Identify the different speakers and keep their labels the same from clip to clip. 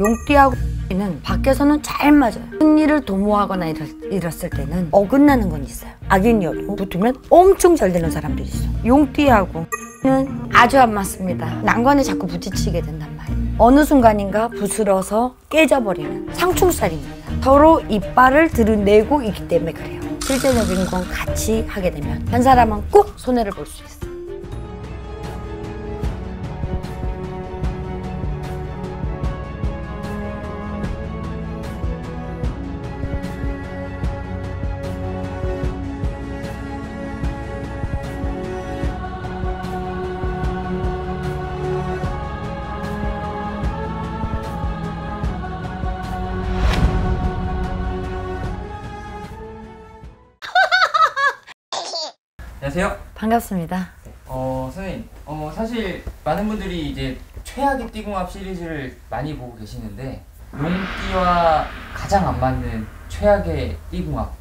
Speaker 1: 용띠하고 는 밖에서는 잘 맞아요. 큰 일을 도모하거나 이랬을 때는 어긋나는 건 있어요. 악인이어도 붙으면 엄청 잘 되는 사람들이 있어. 용띠하고 는 아주 안 맞습니다. 난관에 자꾸 부딪히게 된단 말이에요. 어느 순간인가 부스러서 깨져버리는 상충살입니다. 서로 이빨을 드러내고 있기 때문에 그래요. 실제적인 건 같이 하게 되면 한 사람은 꼭 손해를 볼 수 있어요.
Speaker 2: 안녕하세요.
Speaker 1: 반갑습니다.
Speaker 2: 선생님, 사실 많은 분들이 이제 최악의 띠궁합 시리즈를 많이 보고 계시는데 용띠와 가장 안 맞는 최악의 띠궁합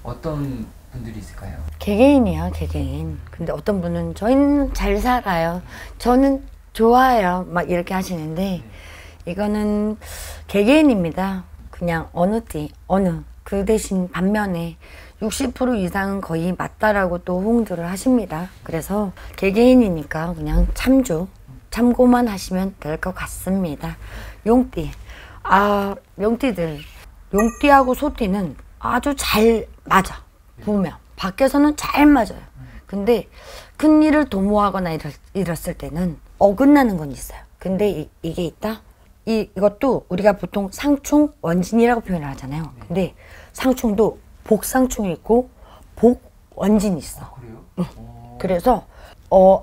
Speaker 2: 어떤 분들이 있을까요?
Speaker 1: 개개인이야, 개개인. 근데 어떤 분은 저희는 잘 살아요. 저는 좋아요. 막 이렇게 하시는데 이거는 개개인입니다. 그냥 어느 띠, 어느. 그 대신 반면에 60% 이상은 거의 맞다라고 또 호응들을 하십니다. 그래서 개개인이니까 그냥 참고만 하시면 될 것 같습니다. 용띠. 용띠들. 용띠하고 소띠는 아주 잘 맞아. 보면. 밖에서는 잘 맞아요. 근데 큰 일을 도모하거나 이랬을 때는 어긋나는 건 있어요. 근데 이게 있다? 이것도 우리가 보통 상충, 원진이라고 표현을 하잖아요. 근데 상충도 복상충이 있고 복원진이 있어.
Speaker 2: 그래요?
Speaker 1: 그래서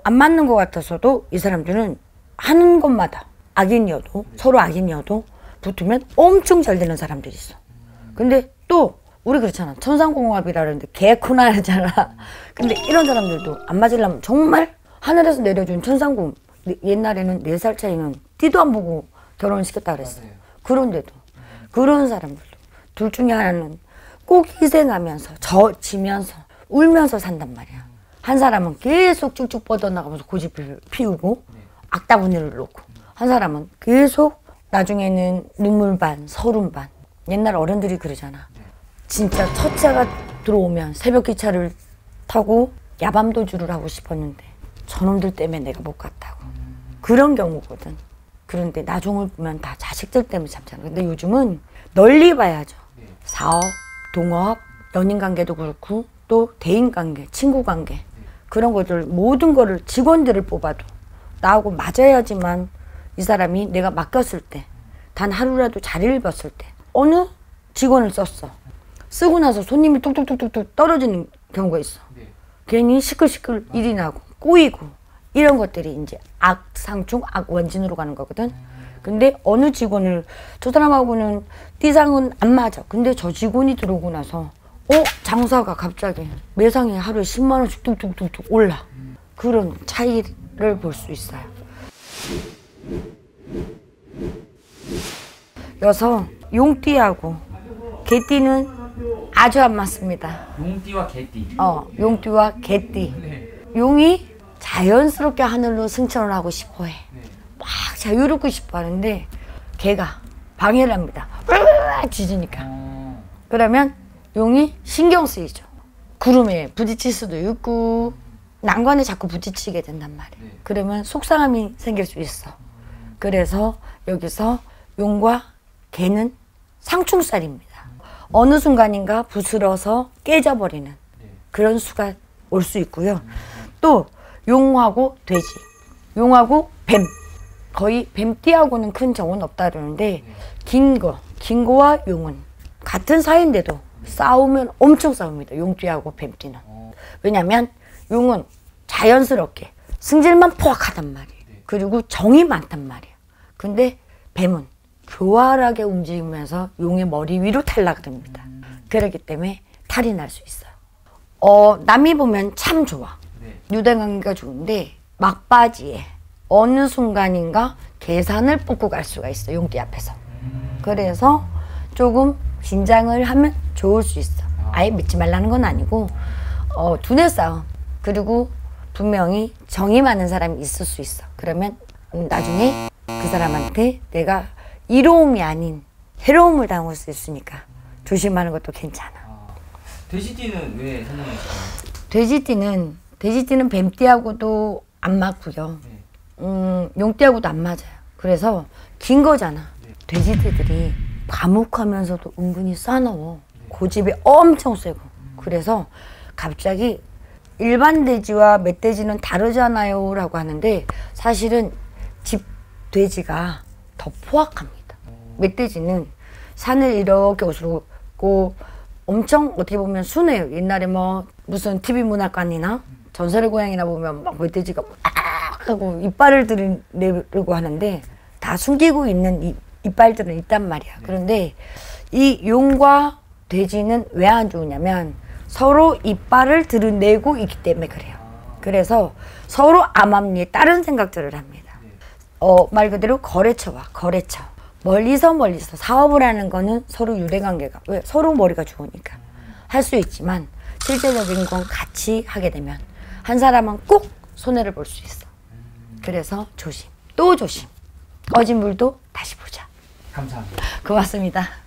Speaker 1: 안 맞는 것 같아서도 이 사람들은 하는 것마다 악인이어도 서로 악인이어도 붙으면 엄청 잘 되는 사람들이 있어. 근데 또 우리 그렇잖아. 천상공합이라는데 개코나 하잖아. 근데 이런 사람들도 안 맞으려면 정말 하늘에서 내려준 천상공. 옛날에는 4살 차이는 띠도 안 보고 결혼시켰다 그랬어. 그런데도 그런 사람들도 둘 중에 하나는 꼭 희생하면서 지면서 울면서 산단 말이야. 한 사람은 계속 쭉쭉 뻗어나가면서 고집을 피우고 악다구니를 놓고, 한 사람은 계속 나중에는 눈물 반 서름 반. 옛날 어른들이 그러잖아. 진짜 첫 차가 들어오면 새벽 기차를 타고 야밤도주를 하고 싶었는데 저놈들 때문에 내가 못 갔다고. 그런 경우거든. 그런데 나중을 보면 다 자식들 때문에 참잖아. 근데 요즘은 널리 봐야죠. 사업, 동업, 연인관계도 그렇고 또 대인관계, 친구관계 그런 것들 모든 거를 직원들을 뽑아도 나하고 맞아야지만 이 사람이 내가 맡겼을 때 단 하루라도 자리를 비웠을 때 어느 직원을 썼어. 쓰고 나서 손님이 뚝뚝뚝뚝 떨어지는 경우가 있어. 괜히 시끌시끌 일이 나고 꼬이고 이런 것들이 이제 악상충, 악원진으로 가는 거거든. 근데 어느 직원을 저 사람하고는 띠상은 안 맞아. 근데 저 직원이 들어오고 나서 장사가 갑자기 매상에 하루에 10만 원씩 뚝뚝뚝뚝 올라. 그런 차이를 볼 수 있어요. 여서 용띠하고 개띠는 아주 안 맞습니다.
Speaker 2: 용띠와 개띠.
Speaker 1: 용띠와 개띠. 용이 자연스럽게 하늘로 승천을 하고 싶어 해. 막 자유롭고 싶어 하는데 개가 방해를 합니다. 짖으니까. 그러면 용이 신경 쓰이죠. 구름에 부딪힐 수도 있고 난관에 자꾸 부딪히게 된단 말이에요. 그러면 속상함이 생길 수 있어. 그래서 여기서 용과 개는 상충살입니다. 어느 순간인가 부스러서 깨져버리는 그런 수가 올 수 있고요. 또 용하고 돼지, 용하고 뱀. 거의 뱀띠하고는 큰 정은 없다 그러는데 긴거와 용은 같은 사이인데도 싸우면 엄청 싸웁니다. 용띠하고 뱀띠는. 왜냐면 용은 자연스럽게 승질만 포악하단 말이에요. 그리고 정이 많단 말이에요. 근데 뱀은 교활하게 움직이면서 용의 머리 위로 탈락을 합니다. 그렇기 때문에 탈이 날 수 있어요. 남이 보면 참 좋아. 유대관계가 좋은데 막바지에 어느 순간인가 계산을 뽑고 갈 수가 있어. 용띠 앞에서. 그래서 조금 긴장을 하면 좋을 수 있어. 아예 믿지 말라는 건 아니고 두뇌 싸움. 그리고 분명히 정이 많은 사람이 있을 수 있어. 그러면 나중에 그 사람한테 내가 이로움이 아닌 해로움을 당할 수 있으니까 조심하는 것도 괜찮아.
Speaker 2: 돼지띠는 왜 선정하셨나요?
Speaker 1: 돼지띠는 뱀띠하고도 안 맞고요. 용띠하고도 안 맞아요. 그래서 긴 거잖아. 돼지띠들이 과묵하면서도 은근히 싸놓어. 고집이 엄청 세고. 그래서 갑자기 일반 돼지와 멧돼지는 다르잖아요 라고 하는데 사실은 집 돼지가 더 포악합니다. 멧돼지는 산을 이렇게 오르고 엄청 어떻게 보면 순해요. 옛날에 뭐 무슨 TV 문학관이나 전설의 고향이나 보면 막 멧돼지가 막 하고 이빨을 들이내려고 하는데 다 숨기고 있는 이빨들은 있단 말이야. 그런데 이 용과 돼지는 왜 안 좋으냐면 서로 이빨을 드러내고 있기 때문에 그래요. 그래서 서로 암암리에 다른 생각들을 합니다. 말 그대로 거래처와 거래처. 멀리서 사업을 하는 거는 서로 유대관계가 왜? 서로 머리가 좋으니까 할 수 있지만 실제적인 건 같이 하게 되면 한 사람은 꼭 손해를 볼 수 있어. 그래서 조심, 또 조심. 꺼진 물도 다시 보자.
Speaker 2: 감사합니다.
Speaker 1: 고맙습니다.